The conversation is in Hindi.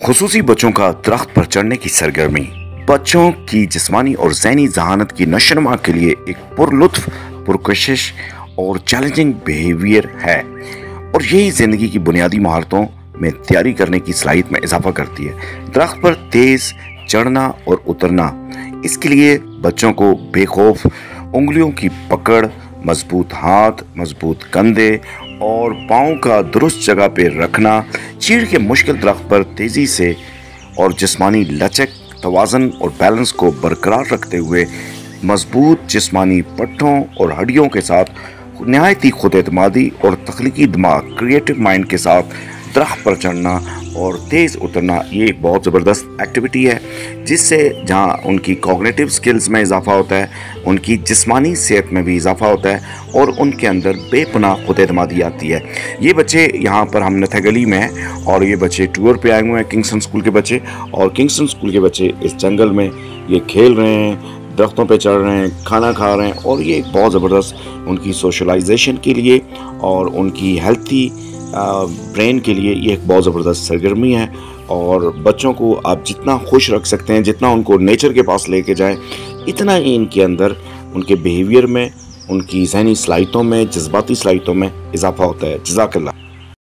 खुसूसी बच्चों का दरख्त पर चढ़ने की सरगर्मी बच्चों की जिस्मानी और ज़हनी जहानत की नशोनुमा के लिए एक पुरलुत्फ, पुरकशिश और चैलेंजिंग बिहेवियर है और यही ज़िंदगी की बुनियादी महारतों में तैयारी करने की सलाहियत में इजाफा करती है। दरख्त पर तेज़ चढ़ना और उतरना, इसके लिए बच्चों को बेखौफ उंगलियों की पकड़, मजबूत हाथ, मजबूत कंधे और पाँव का दुरुस्त जगह पे रखना, चीड़ के मुश्किल दरख्त पर तेज़ी से और जिस्मानी लचक, तवाज़न और बैलेंस को बरकरार रखते हुए मजबूत जिस्मानी पट्टों और हड्डियों के साथ नहायती खुद एतमादी और तख्लीकी दिमाग, क्रिएटिव माइंड के साथ दरख्त पर चढ़ना और तेज़ उतरना, ये एक बहुत ज़बरदस्त एक्टिविटी है जिससे जहाँ उनकी कॉग्निटिव स्किल्स में इजाफा होता है, उनकी जिस्मानी सेहत में भी इजाफा होता है और उनके अंदर बेपनाह खुद एतमादी आती है। ये बच्चे यहाँ पर हम नथगली में हैं और ये बच्चे टूर पे आए हुए हैं, किंगस्टन स्कूल के बच्चे, और किंगस्टन स्कूल के बच्चे इस जंगल में ये खेल रहे हैं, दरख्तों पे चढ़ रहे हैं, खाना खा रहे हैं और ये एक बहुत ज़बरदस्त उनकी सोशलाइजेशन के लिए और उनकी हेल्थी ब्रेन के लिए ये एक बहुत ज़बरदस्त सरगर्मी है। और बच्चों को आप जितना खुश रख सकते हैं, जितना उनको नेचर के पास लेके जाएं, इतना ही इनके अंदर उनके बिहेवियर में, उनकी ज़हनी सलाहियतों में, जज्बाती सलाहियतों में इजाफा होता है। जज़ाकल्लाह।